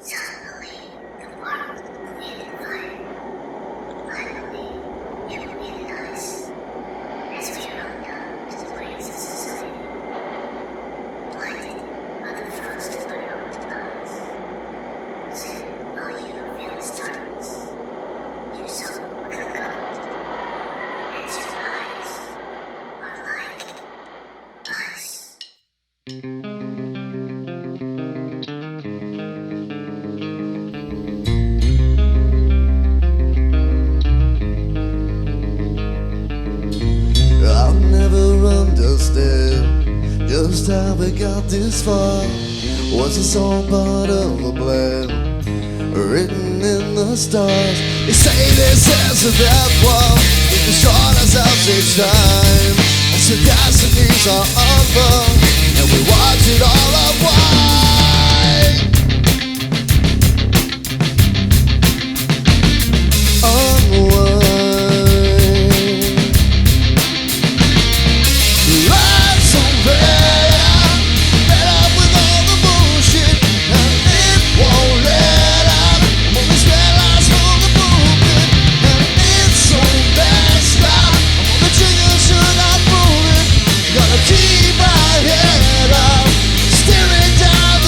Suddenly, the world needed fire. Finally, you realize, as we run down to the ways of society, blinded by the frost of our own eyes. Then, while you realize darkness, your soul will come, and your eyes are like ice. I'll never understand just how we got this far. Was this all part of a plan written in the stars? They say this is a death one. We destroy ourselves each time. And so destinies are unfold, and we watch it all unwind. Unwind. Life's so red, fed up with all the bullshit, and it won't let up. I'm always realized for the movement, and it's so messed up. I'm on the trigger, should not pull it. Gotta keep my head up, staring down the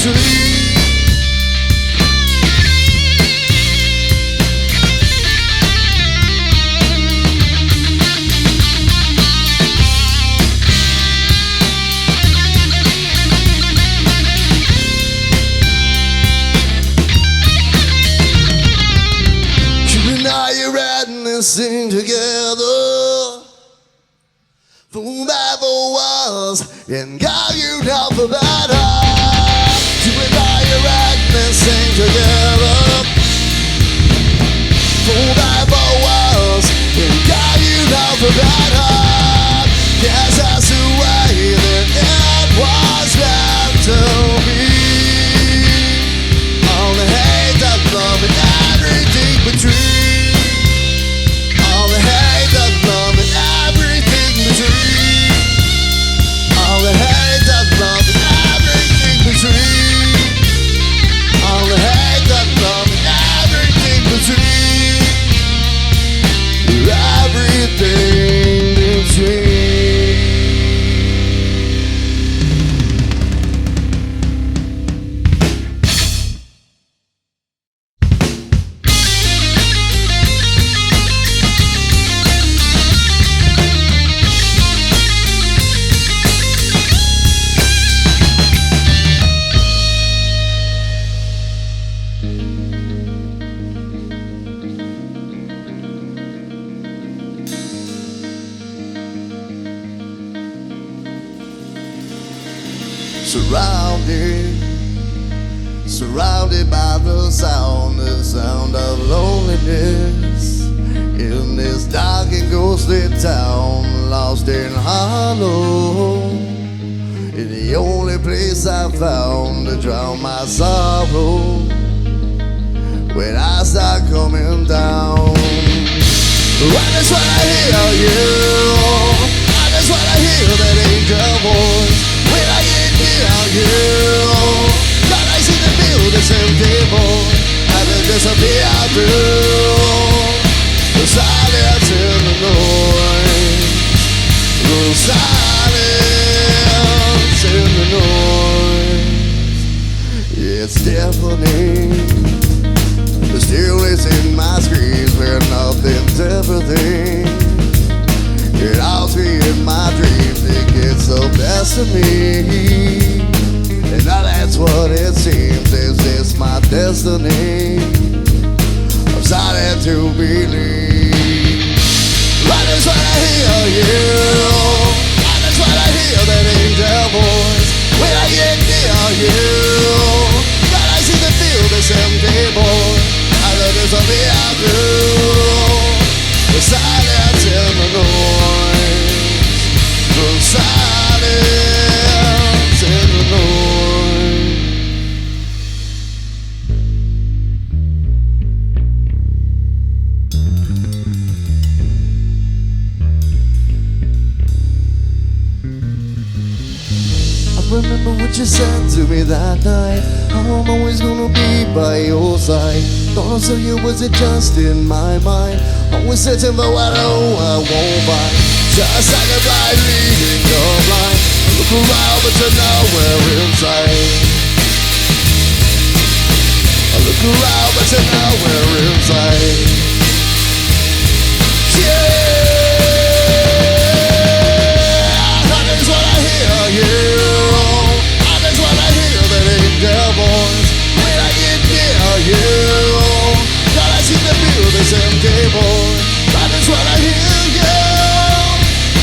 between. You and I are writing this thing together. Forever was, and God, you know for better. You and I are writing this thing together. Forever was, and God, you know for better. Yes, that's the way that it was meant to be. All the hate, the love, and everything between. All the hate, the love, and everything between. All the hate, the love, and everything between. All the hate, the love, and everything between. Everything between. Surrounded by the sound of loneliness. In this dark and ghostly town, lost and hollow. In the only place I found to drown my sorrow. When I start coming down, I just wanna hear you. I just wanna hear that angel voice. When I get near you, God, I see the feel this empty void. And it disappear through the silence in the noise. The silence in the noise. It's deafening. The stillness in my screams where nothing's everything. It haunts me in my dreams, it gets the best of me. And now that's what it seems, is this my destiny? I'm starting to believe. I just wanna hear you. I just wanna hear that angel voice. When I get near you, God, I see the feel this empty void. I let this be out through the silence in the noise. The silence in the noise. I remember what you said to me that night. I'm always gonna be by your side. Thought so you was it just in my mind. Always searching for what I won't find. Just like a blind leading the blind. Look around but you're nowhere inside. I look around but you're nowhere inside. Yeah, I just wanna hear you. I just wanna hear that angel voice. When I get near you, God, I seem to feel this empty void. I just wanna hear you.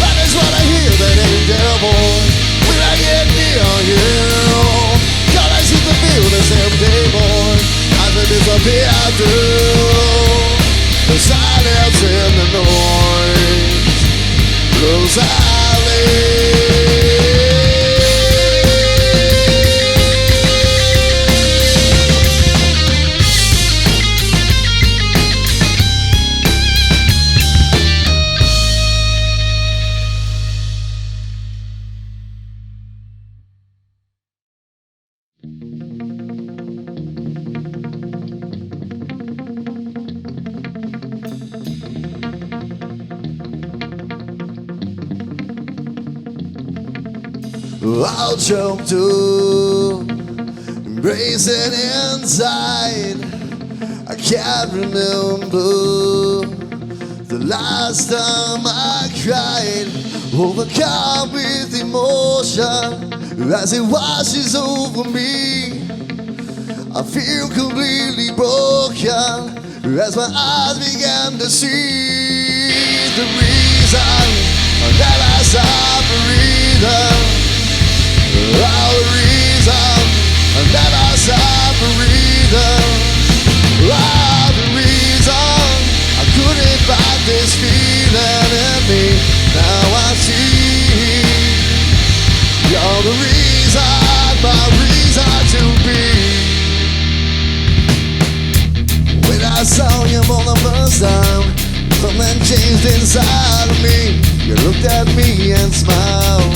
I just wanna hear that angel voice. When I get near you, God, I seem to feel this empty void. As it disappears through the silence in the noise. The silence. I'll jump to Racing inside, I can't remember the last time I cried, overcome with emotion as it washes over me. I feel completely broken as my eyes began to see the reason that I stop breathing. All the reason that I stop breathing. All the reason I couldn't fight this feeling in me. Now I see you're the reason, my reason to be. When I saw you for the first time, something changed inside of me. You looked at me and smiled,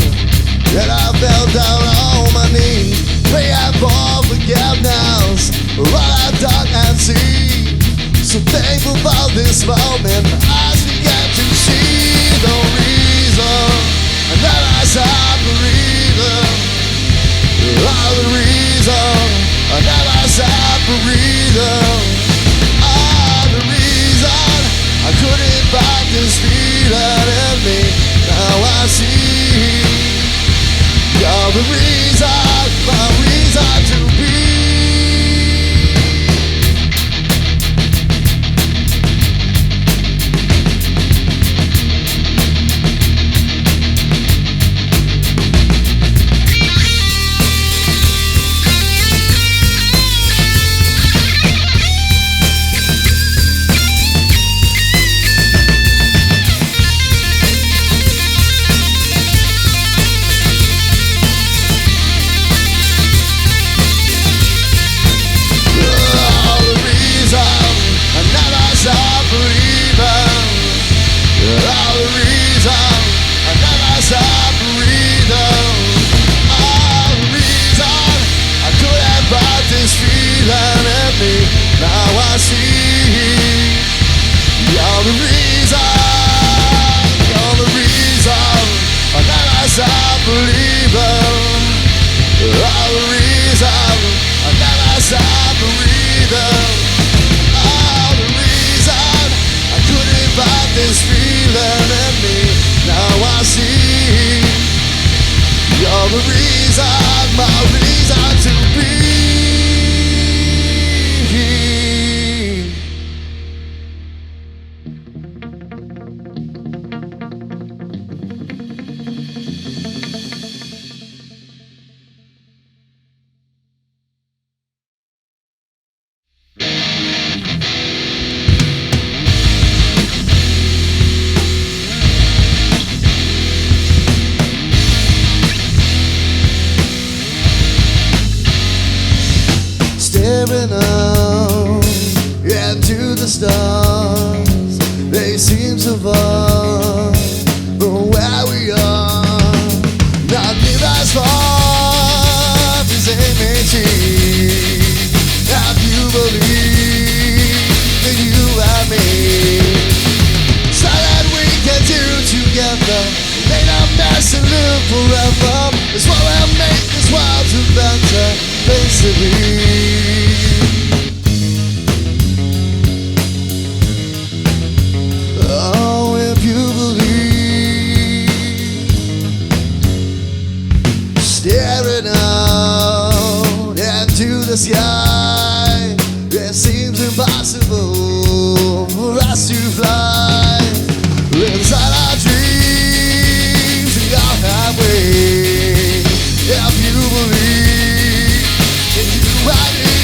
and I fell down on my knees, praying for forgiveness for all I've done and seen. So thankful for this moment, I began to see the reason that I stopped breathing. All the reason that I stopped breathing. All the reason I couldn't fight this feeling in me. Now I see you're the reason, my reason to be. This feeling in me, now I see you're the reason, my reason to be. Staring out into the stars, they seem so far from where we are. Not near as far as they may seem. If you believe in you and me, so that we can do together, make a mess and live forever. It's what will make this world a better place to be. Oh, if you believe, staring out into the sky, it seems impossible for us to fly. Inside our dreams, we all have wings. If you believe in you and me,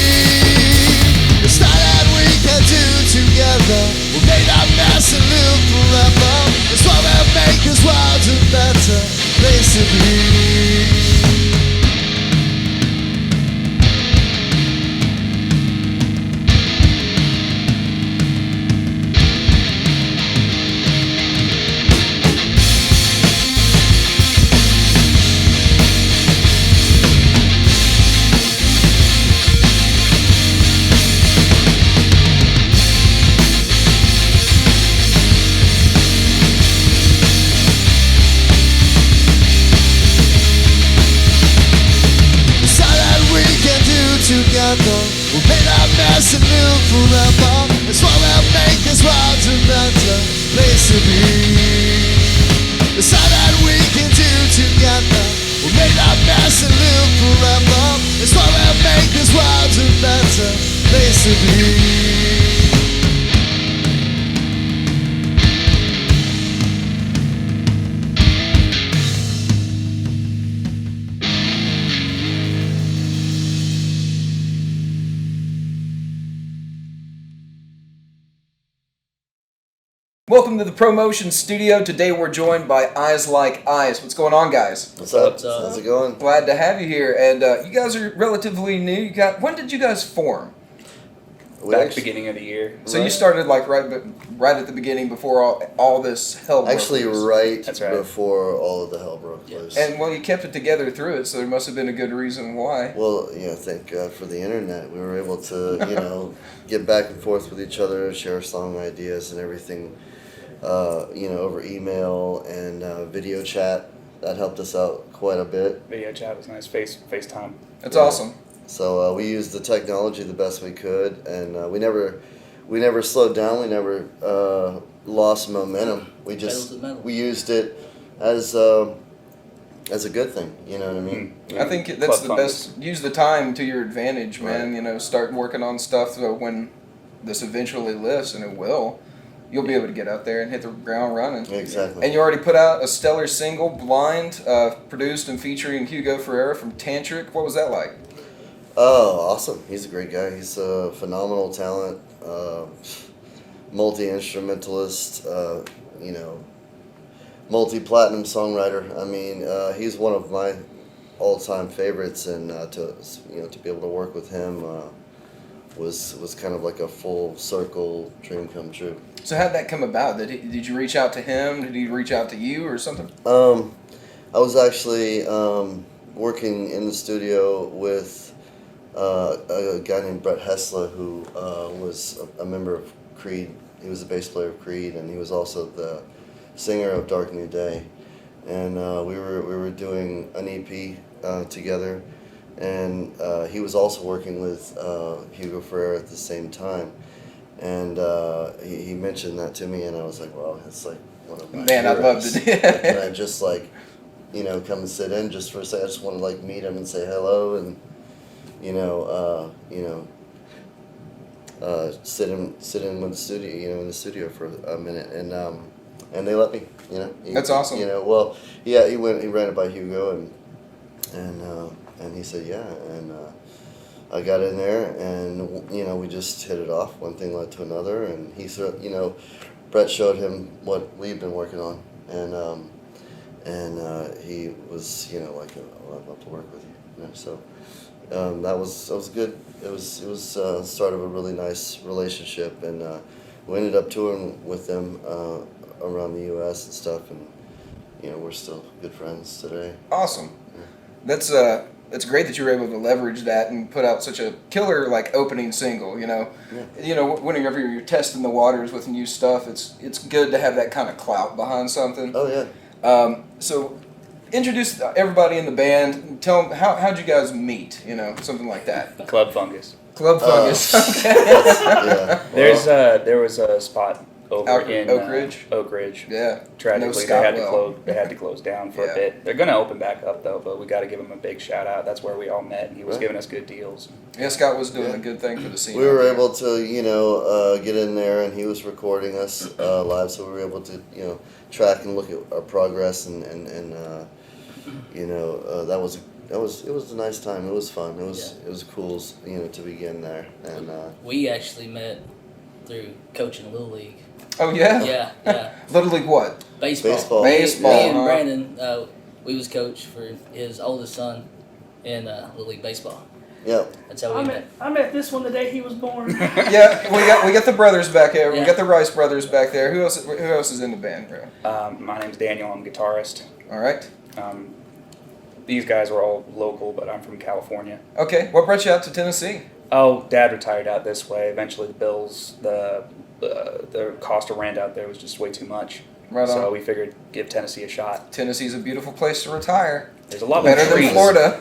it's not that we can do together. We'll make that mess and live forever. It's what will make this world a better place to be. together. We made a mess and live forever. It's what will make this world a better place to be. It's all that we can do together. We made a mess and live forever. It's what will make this world a better place to be. Welcome to the ProMotion studio. Today we're joined by Eyes Like Ice. What's going on, guys? What's up? What's up? How's it going? Glad to have you here. And you guys are relatively new. When did you guys form? Back at the beginning of the year. So you started like right at the beginning before all this hell broke Actually, loose. right, That's right. before all of the hell broke loose. And well, you kept it together through it, so there must have been a good reason why. Well, thank God for the internet. We were able to, get back and forth with each other, share song ideas and everything, over email and video chat. That helped us out quite a bit. Video chat was nice. FaceTime. That's awesome. So we used the technology the best we could, and we never slowed down. We never lost momentum. We just we used it as a good thing. You know what I mean? I think that's the best. Use the time to your advantage, man. Right. Start working on stuff so when this eventually lifts, and it will, you'll be able to get out there and hit the ground running. Exactly. And you already put out a stellar single, Blind, produced and featuring Hugo Ferreira from Tantric. What was that like? Oh, awesome. He's a great guy. He's a phenomenal talent, multi-instrumentalist, multi-platinum songwriter. I mean, he's one of my all-time favorites, and to be able to work with him was kind of like a full circle dream come true. So how'd that come about? Did you reach out to him? Did he reach out to you or something? I was actually working in the studio with a guy named Brett Hessler, who was a member of Creed. He was the bass player of Creed, and he was also the singer of Dark New Day. And we were doing an EP together, and he was also working with Hugo Ferreira at the same time. And he mentioned that to me, and I was like, "Wow, that's like one of my Man, I'd love to. Can I just come and sit in just for a second? I just want to meet him and say hello, and sit in with the studio, in the studio for a minute, and they let me, That's awesome. Well, yeah, he ran it by Hugo, and he said yeah, and I got in there, and we just hit it off. One thing led to another, and he said, Brett showed him what we've been working on, and he was, like, oh, I'd love to work with you, so. That was good. It was the start of a really nice relationship, and we ended up touring with them around the U.S. and stuff, and we're still good friends today. Awesome. Yeah. That's great that you were able to leverage that and put out such a killer opening single. Whenever you're testing the waters with new stuff, it's good to have that kind of clout behind something. Oh yeah. So. Introduce everybody in the band. And tell them how'd you guys meet? Something like that. Club Fungus. Club Fungus. Okay. Yeah. There was a spot over in Oak Ridge. Oak Ridge. Yeah. Tragically, they had to close down for a bit. They're gonna open back up though, but we got to give them a big shout out. That's where we all met, and he was giving us good deals. Yeah, Scott was doing a good thing for the scene. We were able to get in there, and he was recording us live, so we were able to track and look at our progress, and it was a nice time. It was fun. It was cool, to begin there. And we actually met through coaching Little League. Oh yeah. Yeah. Little League what? Baseball. Baseball. Me and Brandon, we was coach for his oldest son in Little League baseball. Yeah. That's how we met. I met this one the day he was born. Yeah, we got the brothers back here. Yeah. We got the Rice brothers back there. Who else is in the band, bro? My name's Daniel. I'm a guitarist. All right. These guys were all local, but I'm from California. Okay. What brought you out to Tennessee? Oh, Dad retired out this way. Eventually, the bills, the cost of rent out there was just way too much. Right on. So we figured give Tennessee a shot. Tennessee's a beautiful place to retire. There's a lot Better more trees. than Florida.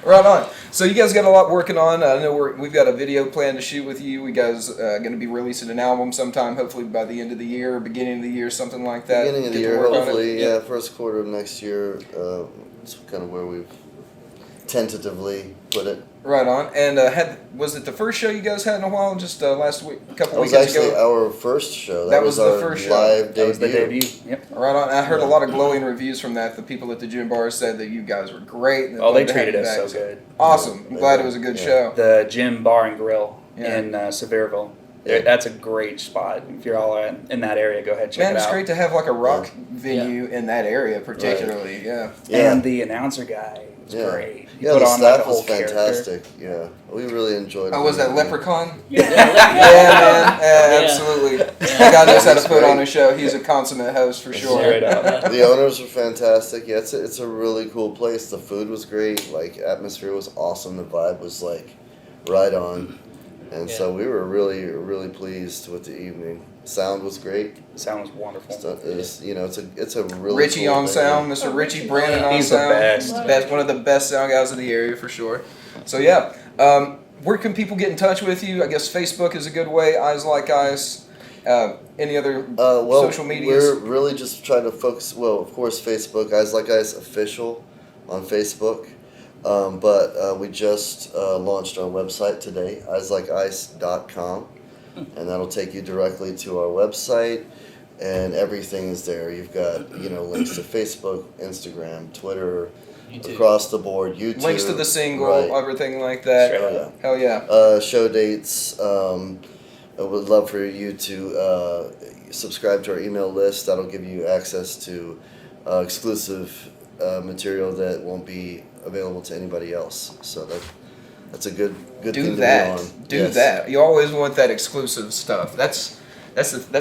Right on. So you guys got a lot working on. I know we've got a video plan to shoot with you. We guys going to be releasing an album sometime, hopefully by the end of the year, or beginning of the year, something like that. Beginning of the Get to year, work on it. hopefully, yeah, first quarter of next year. It's kind of where we've tentatively put it. Right on. And was it the first show you guys had in a while? Just last week, a couple That was weekends actually ago. our first show. That was the our first show. live That was the debut. debut. Yep. Right on. I heard a lot of glowing reviews from that. The people at the gym bar said that you guys were great. And Oh, they wanted to have treated you us back. so good. Awesome. I'm glad it was a good Yeah. show. The Gym Bar and Grill Yeah. in Sevierville. Yeah. That's a great spot. If you're all in that area, go ahead and check Man, it it's out. great to have like a rock venue in that area, particularly. Yeah. Yeah. And the announcer guy was Yeah. great. He Yeah, put the on like a staff was whole character. fantastic. Yeah, we really enjoyed it. Oh, was that Leprechaun? Yeah. Yeah, man. Yeah. Absolutely. The guy knows how to put on a show. He's a consummate host for sure. Straight up. The owners were fantastic. Yeah, it's a really cool place. The food was great. Like, atmosphere was awesome. The vibe was like right on. And so we were really, really pleased with the evening. Sound was great. Sound was wonderful. So it's it's a really Richie cool on venue. sound, Mr. Richie Brandon on He's the sound. best. One of the best sound guys in the area for sure. So yeah, where can people get in touch with you? I guess Facebook is a good way. Eyes Like Ice. Any other social medias? We're really just trying to focus. Well, of course, Facebook. Eyes Like Ice official on Facebook. But we just launched our website today, eyeslikeIce.com, and that'll take you directly to our website, and everything is there. You've got links to Facebook, Instagram, Twitter, YouTube. across the board, YouTube. Links to the single, right. everything like that. Straight up. Hell yeah. Show dates. I would love for you to subscribe to our email list. That'll give you access to exclusive material that won't be available to anybody else. So that's a good Do thing that. to be on. Do Yes. that. You always want that exclusive stuff. That's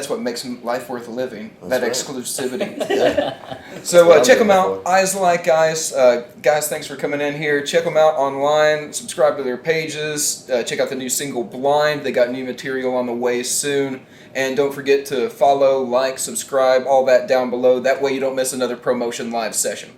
what makes life worth living. That's that right. exclusivity. Yeah. So what I'm check them looking out. for. Eyes Like Ice. Guys, thanks for coming in here. Check them out online. Subscribe to their pages. Check out the new single Blind. They got new material on the way soon. And don't forget to follow, like, subscribe, all that down below. That way you don't miss another ProMotion live session.